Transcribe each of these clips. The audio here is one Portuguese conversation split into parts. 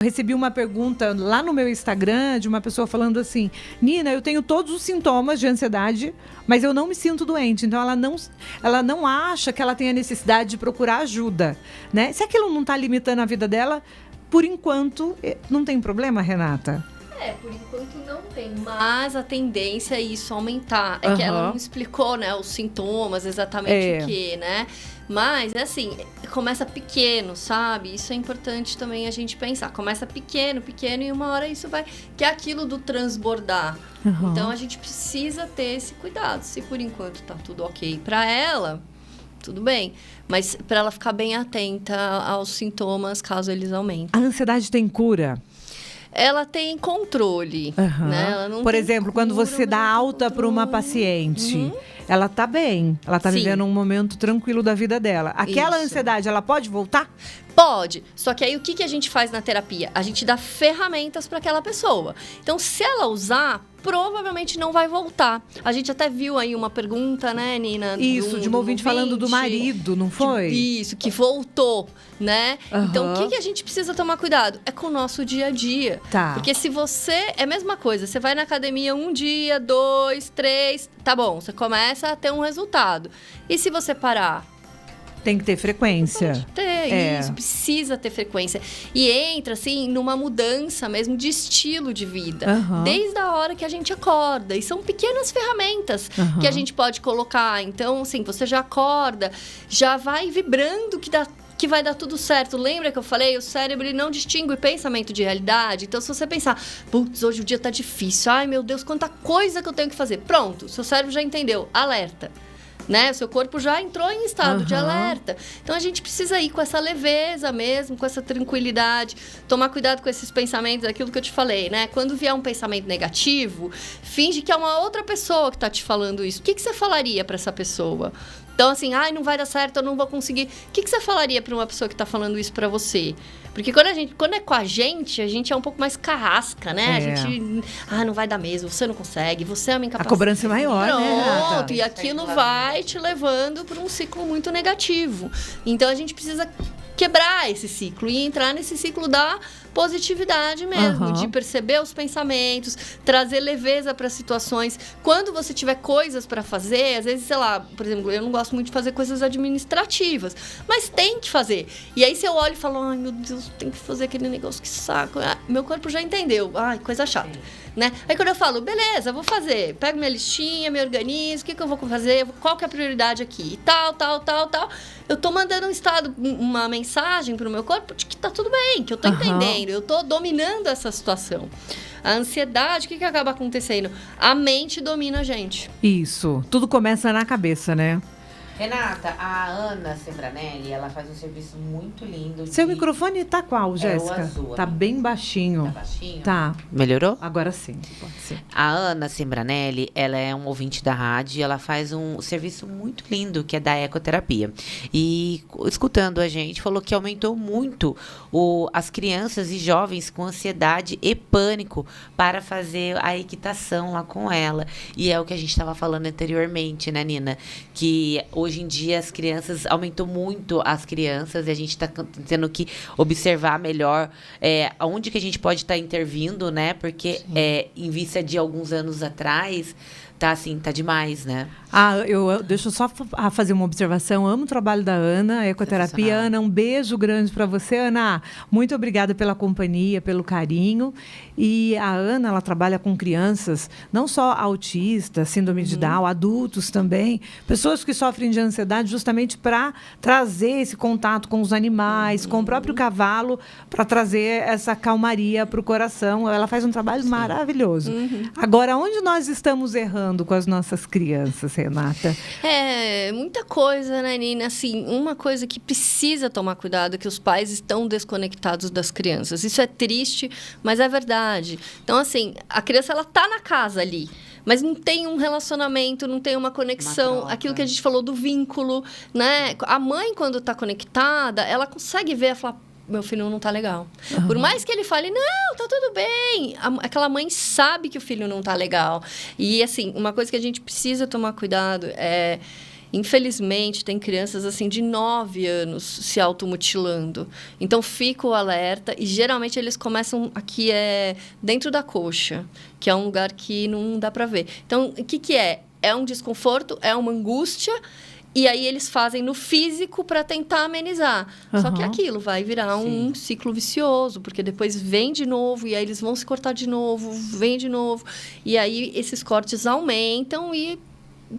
Recebi uma pergunta lá no meu Instagram de uma pessoa falando assim: Nina, eu tenho todos os sintomas de ansiedade, mas eu não me sinto doente. Então ela não acha que ela tem a necessidade de procurar ajuda, né? Se aquilo não está limitando a vida dela, por enquanto, não tem problema, Renata? Por enquanto não tem, mas a tendência é isso aumentar. É que ela não explicou, né, os sintomas, exatamente o que, né? Mas, assim, começa pequeno, sabe? Isso é importante também a gente pensar. Começa pequeno, e uma hora isso vai... Que é aquilo do transbordar. Então, a gente precisa ter esse cuidado. Se por enquanto tá tudo ok pra ela, tudo bem. Mas para ela ficar bem atenta aos sintomas, caso eles aumentem. A ansiedade tem cura? Ela tem controle, né? Ela não Por tem exemplo, cura, quando você dá alta para uma paciente, ela tá bem, ela tá vivendo um momento tranquilo da vida dela. Aquela ansiedade, ela pode voltar? Pode, só que aí o que a gente faz na terapia? A gente dá ferramentas para aquela pessoa. Então, se ela usar, provavelmente não vai voltar. A gente até viu aí uma pergunta, né, Nina? Isso, de uma ouvinte falando do marido, não foi? Isso, que voltou, né? Então, o que a gente precisa tomar cuidado? É com o nosso dia a dia. Tá. Porque se você... É a mesma coisa, você vai na academia 1 dia, 2, 3... Tá bom, você começa a ter um resultado. E se você parar? Tem que ter frequência. Pode ter, isso, precisa ter frequência. E entra, assim, numa mudança mesmo de estilo de vida. Desde a hora que a gente acorda. E são pequenas ferramentas que a gente pode colocar. Então, assim, você já acorda, já vai vibrando que vai dar tudo certo. Lembra que eu falei? O cérebro ele não distingue pensamento de realidade. Então, se você pensar, putz, hoje o dia tá difícil. Ai, meu Deus, quanta coisa que eu tenho que fazer. Pronto, seu cérebro já entendeu. Alerta. Né? O seu corpo já entrou em estado de alerta. Então, a gente precisa ir com essa leveza mesmo, com essa tranquilidade. Tomar cuidado com esses pensamentos, aquilo que eu te falei, né? Quando vier um pensamento negativo, finge que é uma outra pessoa que tá te falando isso. O que você falaria para essa pessoa? Então, assim, ai, não vai dar certo, eu não vou conseguir. O que você falaria para uma pessoa que tá falando isso para você? Porque quando é com a gente é um pouco mais carrasca, né? A gente, não vai dar mesmo, você não consegue, você é uma incapaz. A cobrança é maior, né, Renata? Pronto, e aquilo vai te levando para um ciclo muito negativo. Então, a gente precisa quebrar esse ciclo e entrar nesse ciclo da positividade mesmo, de perceber os pensamentos, trazer leveza para situações. Quando você tiver coisas para fazer, às vezes, sei lá, por exemplo, eu não gosto muito de fazer coisas administrativas, mas tem que fazer. E aí, se eu olho e falo, ai, meu Deus, tem que fazer aquele negócio, que saco. Meu corpo já entendeu. Ai, coisa chata. Né? Aí, quando eu falo, beleza, vou fazer. Pego minha listinha, me organizo, o que eu vou fazer, qual que é a prioridade aqui? E tal. Eu tô mandando uma mensagem pro meu corpo de que tá tudo bem, que eu tô entendendo, eu tô dominando essa situação. A ansiedade, o que acaba acontecendo? A mente domina a gente. Isso. Tudo começa na cabeça, né? Renata, a Ana Sembranelli, ela faz um serviço muito lindo. Seu microfone tá qual, Jéssica? É o azul. Tá bem baixinho. Tá baixinho? Tá. Melhorou? Agora sim, pode ser. A Ana Sembranelli, ela é um ouvinte da rádio e ela faz um serviço muito lindo, que é da ecoterapia. E escutando a gente, falou que aumentou muito as crianças e jovens com ansiedade e pânico para fazer a equitação lá com ela. E é o que a gente estava falando anteriormente, né, Nina? Que hoje em dia as crianças, aumentou muito as crianças e a gente está tendo que observar melhor onde que a gente pode estar intervindo, né? Porque em vista de alguns anos atrás, tá demais, né? Deixa eu só fazer uma observação. Amo o trabalho da Ana, ecoterapia. Ana, um beijo grande para você, Ana. Muito obrigada pela companhia, pelo carinho. E a Ana, ela trabalha com crianças, não só autistas, síndrome de Down, adultos também, pessoas que sofrem de ansiedade justamente para trazer esse contato com os animais, com o próprio cavalo, para trazer essa calmaria para o coração. Ela faz um trabalho maravilhoso. Agora, onde nós estamos errando com as nossas crianças, Renata? Muita coisa, né, Nina? Assim, uma coisa que precisa tomar cuidado é que os pais estão desconectados das crianças. Isso é triste, mas é verdade. Então, assim, a criança, ela tá na casa ali, mas não tem um relacionamento, não tem uma conexão, aquilo que a gente falou do vínculo, né? A mãe, quando tá conectada, ela consegue ver, ela fala, meu filho não tá legal. Por mais que ele fale, não, tá tudo bem. Aquela mãe sabe que o filho não tá legal. E, assim, uma coisa que a gente precisa tomar cuidado é Infelizmente, tem crianças assim de 9 anos se automutilando. Então, fica o alerta e geralmente eles começam aqui dentro da coxa, que é um lugar que não dá para ver. Então, o que é? É um desconforto, é uma angústia. E aí eles fazem no físico para tentar amenizar. Só que aquilo vai virar um ciclo vicioso, porque depois vem de novo, e aí eles vão se cortar de novo, vem de novo. E aí esses cortes aumentam e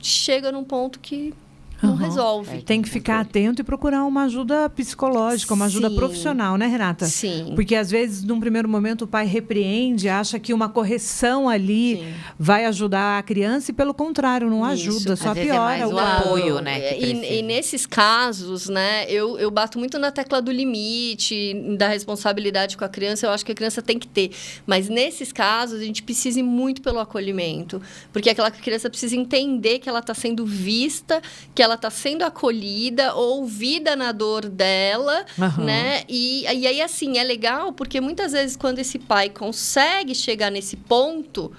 chega num ponto que não resolve. Tem que ficar atento e procurar uma ajuda psicológica, uma ajuda profissional, né, Renata? Sim. Porque, às vezes, num primeiro momento, o pai repreende, acha que uma correção ali vai ajudar a criança e, pelo contrário, não ajuda, só piora o apoio, né? E nesses casos, né, eu bato muito na tecla do limite, da responsabilidade com a criança, eu acho que a criança tem que ter. Mas, nesses casos, a gente precisa ir muito pelo acolhimento, porque aquela criança precisa entender que ela está sendo vista, que ela está sendo acolhida, ouvida na dor dela, né? E aí, assim, é legal, porque muitas vezes, quando esse pai consegue chegar nesse ponto,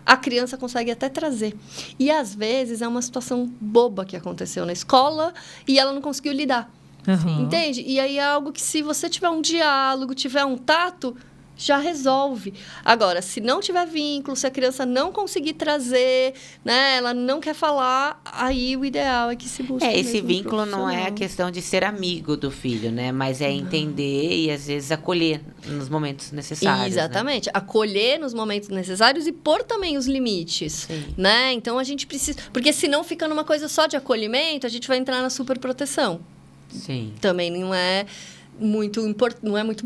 a criança consegue até trazer. E, às vezes, é uma situação boba que aconteceu na escola e ela não conseguiu lidar. Entende? E aí, é algo que, se você tiver um diálogo, tiver um tato, já resolve. Agora, se não tiver vínculo, se a criança não conseguir trazer, né, ela não quer falar, aí o ideal é que se busque esse vínculo não é a questão de ser amigo do filho, né? Mas é entender e, às vezes, acolher nos momentos necessários. Exatamente. Né? Acolher nos momentos necessários e pôr também os limites, né? Então, a gente precisa... Porque senão fica numa coisa só de acolhimento, a gente vai entrar na superproteção. Sim. Também não é muito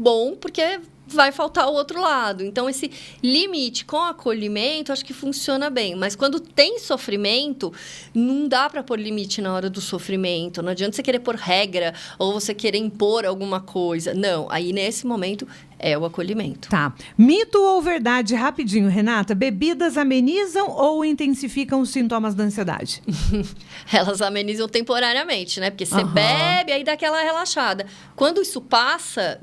bom, porque vai faltar o outro lado. Então, esse limite com acolhimento, acho que funciona bem. Mas quando tem sofrimento, não dá para pôr limite na hora do sofrimento. Não adianta você querer pôr regra ou você querer impor alguma coisa. Não, aí nesse momento é o acolhimento. Tá. Mito ou verdade, rapidinho, Renata? Bebidas amenizam ou intensificam os sintomas da ansiedade? Elas amenizam temporariamente, né? Porque você bebe, aí dá aquela relaxada. Quando isso passa,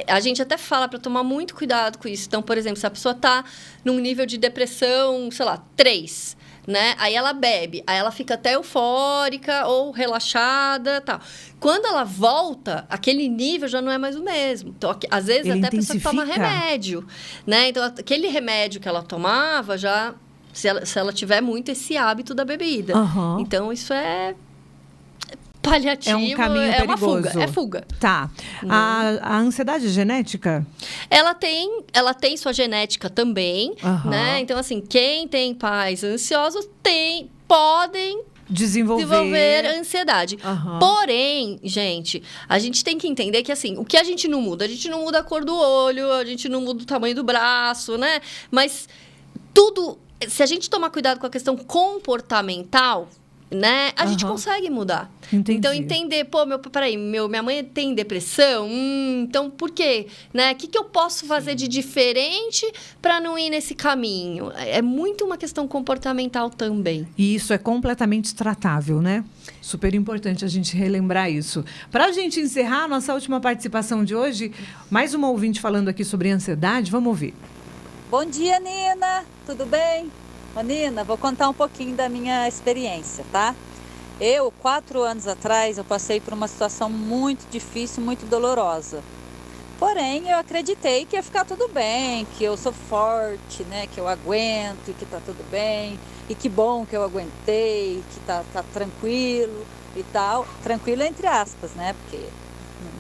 a gente até fala para tomar muito cuidado com isso. Então, por exemplo, se a pessoa está num nível de depressão, sei lá, 3, né? Aí ela bebe, aí ela fica até eufórica ou relaxada, tal. Quando ela volta, aquele nível já não é mais o mesmo. Então, às vezes, ele até a pessoa toma remédio, né? Então, aquele remédio que ela tomava já... Se ela tiver muito esse hábito da bebida. Então, isso é paliativo, é um caminho perigoso. Uma fuga. É fuga. Tá. A ansiedade é genética? Ela tem sua genética também, né? Então, assim, quem tem pais ansiosos podem desenvolver ansiedade. Porém, gente, a gente tem que entender que, assim, o que a gente não muda? A gente não muda a cor do olho, a gente não muda o tamanho do braço, né? Mas tudo... Se a gente tomar cuidado com a questão comportamental, né, a gente consegue mudar. Entendi. Então, entender, minha mãe tem depressão, então por quê? Né? O que eu posso fazer de diferente para não ir nesse caminho? É muito uma questão comportamental também. E isso é completamente tratável, né? Super importante a gente relembrar isso. Para a gente encerrar a nossa última participação de hoje, mais uma ouvinte falando aqui sobre ansiedade, vamos ouvir. Bom dia, Nina. Tudo bem? Ô, Nina, vou contar um pouquinho da minha experiência, tá? 4 anos atrás, eu passei por uma situação muito difícil, muito dolorosa. Porém, eu acreditei que ia ficar tudo bem, que eu sou forte, né? Que eu aguento, que tá tudo bem. E que bom que eu aguentei, que tá tranquilo e tal. Tranquilo entre aspas, né? Porque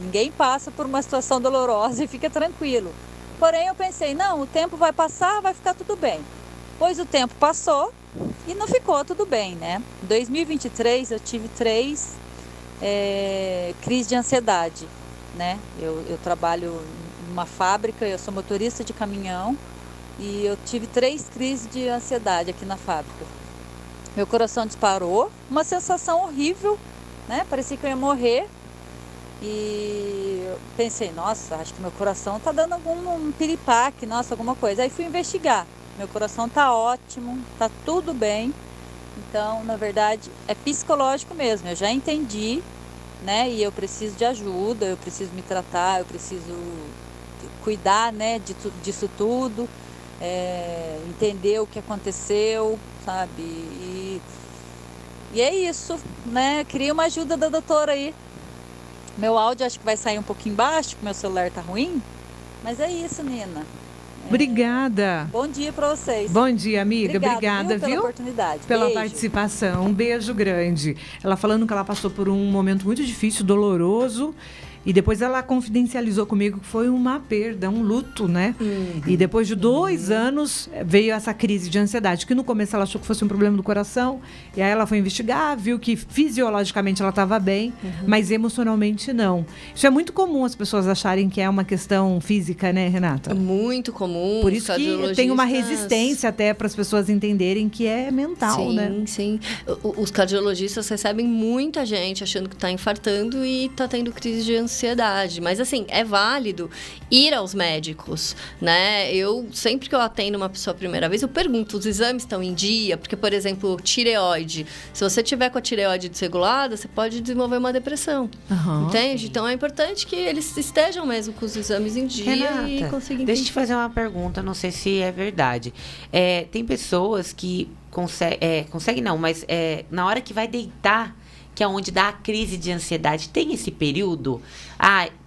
ninguém passa por uma situação dolorosa e fica tranquilo. Porém, eu pensei, não, o tempo vai passar, vai ficar tudo bem. Pois o tempo passou e não ficou tudo bem, né? Em 2023, eu tive 3 crises de ansiedade, né? Eu trabalho numa fábrica, eu sou motorista de caminhão e eu tive 3 crises de ansiedade aqui na fábrica. Meu coração disparou, uma sensação horrível, né? Parecia que eu ia morrer. E eu pensei, nossa, acho que meu coração tá dando algum piripaque, nossa, alguma coisa. Aí fui investigar. Meu coração tá ótimo, tá tudo bem. Então, na verdade, é psicológico mesmo. Eu já entendi, né? E eu preciso de ajuda, eu preciso me tratar, eu preciso cuidar, né, disso tudo. Entender o que aconteceu, sabe? E E é isso, né? Queria uma ajuda da doutora aí. Meu áudio acho que vai sair um pouquinho baixo, porque meu celular tá ruim. Mas é isso, Nina. Obrigada. Bom dia para vocês. Bom dia, amiga. Obrigada, pela oportunidade. Pela beijo. participação. Um beijo grande. Ela falando que ela passou por um momento muito difícil, doloroso. E depois ela confidencializou comigo que foi uma perda, um luto, né? E depois de 2 anos veio essa crise de ansiedade, que no começo ela achou que fosse um problema do coração. E aí ela foi investigar, viu que fisiologicamente ela estava bem, mas emocionalmente não. Isso é muito comum as pessoas acharem que é uma questão física, né, Renata? Muito comum. Por isso que tem uma resistência até para as pessoas entenderem que é mental, né? Sim. Os cardiologistas recebem muita gente achando que está infartando e está tendo crise de ansiedade. Mas, assim, é válido ir aos médicos, né? Eu, sempre que eu atendo uma pessoa a primeira vez, eu pergunto, os exames estão em dia? Porque, por exemplo, tireoide. Se você tiver com a tireoide desregulada, você pode desenvolver uma depressão. Entende? Então, é importante que eles estejam mesmo com os exames em dia. Renata, e consigam deixa eu te fazer uma pergunta, não sei se é verdade. Tem pessoas que conseguem não, mas na hora que vai deitar, que é onde dá a crise de ansiedade, tem esse período?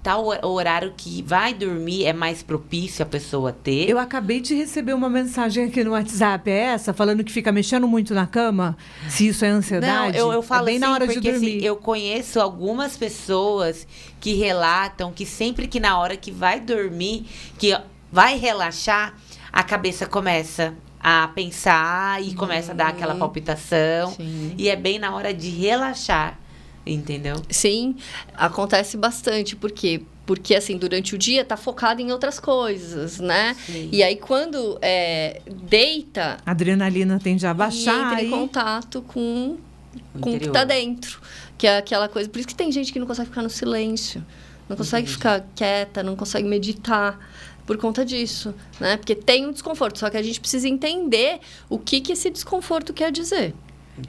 Tal horário que vai dormir é mais propício a pessoa ter? Eu acabei de receber uma mensagem aqui no WhatsApp, falando que fica mexendo muito na cama, se isso é ansiedade. Não, eu falo bem na hora porque, de dormir. Assim, eu conheço algumas pessoas que relatam que sempre que na hora que vai dormir, que vai relaxar, a cabeça começa a pensar e começa a dar aquela palpitação. Sim. E é bem na hora de relaxar, entendeu? Sim, acontece bastante. Por quê? Porque, assim, durante o dia tá focado em outras coisas, né? Sim. E aí, quando deita... A adrenalina tende a baixar. E entra em contato com o que tá dentro. Que é aquela coisa... Por isso que tem gente que não consegue ficar no silêncio. Não consegue ficar quieta, não consegue meditar. Por conta disso, né? Porque tem um desconforto, só que a gente precisa entender o que esse desconforto quer dizer.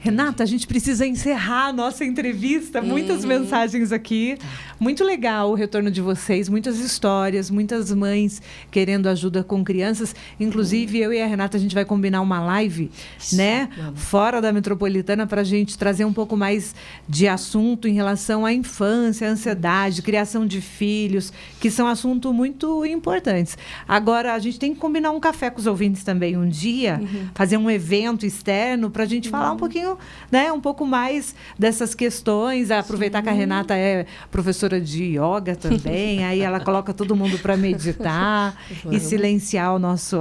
Renata, a gente precisa encerrar a nossa entrevista. Muitas mensagens aqui. Muito legal o retorno de vocês. Muitas histórias, muitas mães querendo ajuda com crianças. Inclusive, eu e a Renata, a gente vai combinar uma live, né? Fora da metropolitana, para a gente trazer um pouco mais de assunto em relação à infância, à ansiedade, criação de filhos, que são assuntos muito importantes. Agora, a gente tem que combinar um café com os ouvintes também um dia, fazer um evento externo para a gente falar um pouquinho, né, um pouco mais dessas questões, aproveitar que a Renata é professora de yoga também, aí ela coloca todo mundo para meditar e silenciar a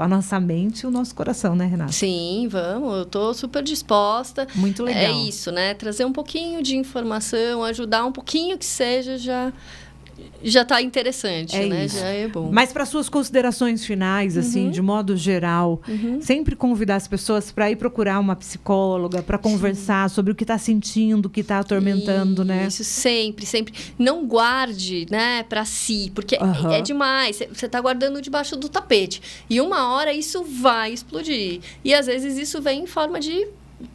nossa mente e o nosso coração, né, Renata? Sim, vamos, eu estou super disposta. Muito legal. É isso, né, trazer um pouquinho de informação, ajudar um pouquinho que seja, já está interessante, né? Isso. Já é bom. Mas para suas considerações finais, assim, de modo geral, sempre convidar as pessoas para ir procurar uma psicóloga, para conversar sobre o que está sentindo, o que está atormentando, né? Isso, sempre. Não guarde, né, para si, porque é demais. Você está guardando debaixo do tapete. E uma hora isso vai explodir. E às vezes isso vem em forma de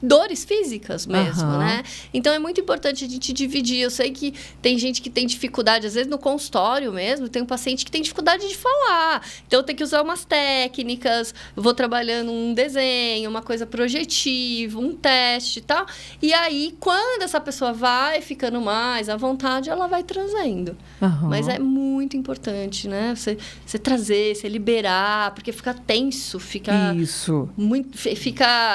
dores físicas mesmo, né? Então, é muito importante a gente dividir. Eu sei que tem gente que tem dificuldade, às vezes no consultório mesmo, tem um paciente que tem dificuldade de falar. Então, eu tenho que usar umas técnicas, vou trabalhando um desenho, uma coisa projetiva, um teste e tal. E aí, quando essa pessoa vai ficando mais à vontade, ela vai trazendo. Mas é muito importante, né? Você trazer, você liberar, porque fica tenso, fica... Isso.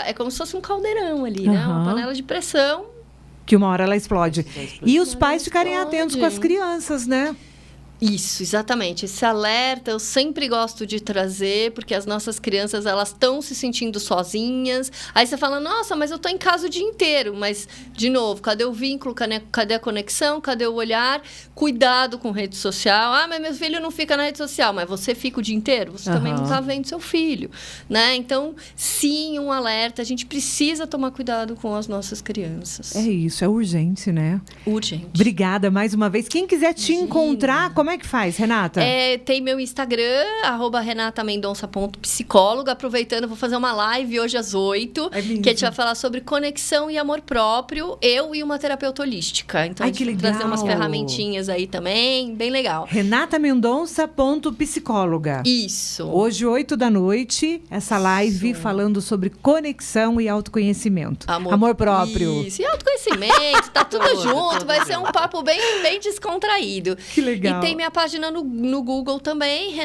É como se fosse um caldeirão ali, né? Uma panela de pressão. Que uma hora ela explode. E os pais ficarem atentos com as crianças, né? Isso, exatamente. Esse alerta eu sempre gosto de trazer, porque as nossas crianças, elas estão se sentindo sozinhas. Aí você fala, nossa, mas eu tô em casa o dia inteiro. Mas, de novo, cadê o vínculo? Cadê a conexão? Cadê o olhar? Cuidado com rede social. Ah, mas meu filho não fica na rede social. Mas você fica o dia inteiro? Você também não tá vendo seu filho, né? Então, sim, um alerta. A gente precisa tomar cuidado com as nossas crianças. É isso, é urgente, né? Urgente. Obrigada mais uma vez. Quem quiser te encontrar, como como é que faz, Renata? Tem meu Instagram, @renatamendonça.psicóloga. Aproveitando, vou fazer uma live hoje às 8, que a gente vai falar sobre conexão e amor próprio, eu e uma terapeuta holística. Então, a gente vai trazer umas ferramentinhas aí também, bem legal. renatamendonça.psicóloga. Isso. Hoje, 8 da noite, essa live falando sobre conexão e autoconhecimento. Amor próprio. Isso, e autoconhecimento, tá tudo junto, vai ser um papo bem descontraído. Que legal. E tem minha página no Google também,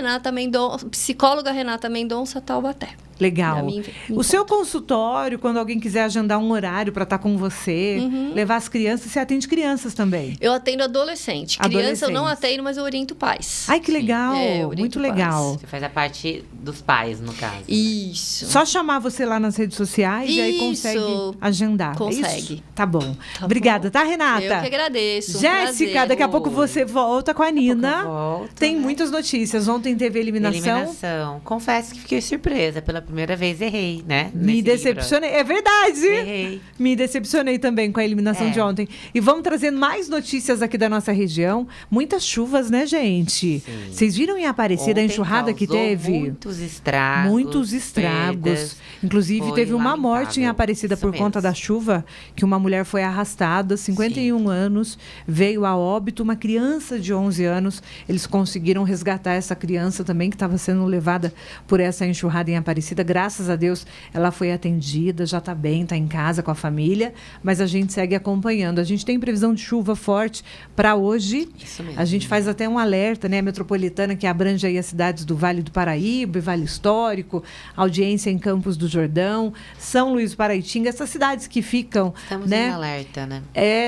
psicóloga Renata Mendonça Taubaté. Legal. O seu consultório, quando alguém quiser agendar um horário para estar com você, levar as crianças, você atende crianças também? Eu atendo adolescente. Criança eu não atendo, mas eu oriento pais. Ai, que legal. Muito legal. Você faz a parte dos pais, no caso. Isso. Né? Só chamar você lá nas redes sociais e aí consegue agendar. Consegue. Tá bom. Obrigada, tá, Renata? Eu que agradeço. Jéssica, daqui a pouco você volta com a Nina. Volto, Tem muitas notícias. Ontem teve eliminação. Confesso que fiquei surpresa. Pela primeira vez errei, né? Me decepcionei. É verdade. Errei. Me decepcionei também com a eliminação de ontem. E vamos trazendo mais notícias aqui da nossa região. Muitas chuvas, né, gente? Vocês viram em Aparecida a enxurrada que teve? Muitos estragos. Muitos estragos. Perdas. Inclusive, teve uma morte em Aparecida por conta da chuva, que uma mulher foi arrastada, 51 anos, veio a óbito, uma criança de 11 anos. Eles conseguiram resgatar essa criança também, que estava sendo levada por essa enxurrada em Aparecida. Graças a Deus, ela foi atendida, já está bem, está em casa com a família, mas a gente segue acompanhando. A gente tem previsão de chuva forte para hoje. Isso mesmo. A gente faz até um alerta, né, metropolitana, que abrange aí as cidades do Vale do Paraíba e Vale Histórico, audiência em Campos do Jordão, São Luís do Paraitinga, essas cidades que ficam... Estamos né, em alerta, né?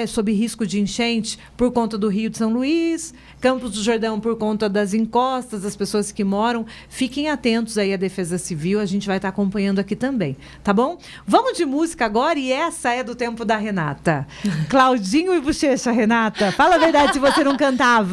Sob risco de enchente por conta do Rio de São Luís, Campos do Jordão por conta das encostas, das pessoas que moram. Fiquem atentos aí à Defesa Civil, a gente vai estar acompanhando aqui também, tá bom? Vamos de música agora e essa é do tempo da Renata. Claudinho e Bochecha, Renata. Fala a verdade se você não cantava.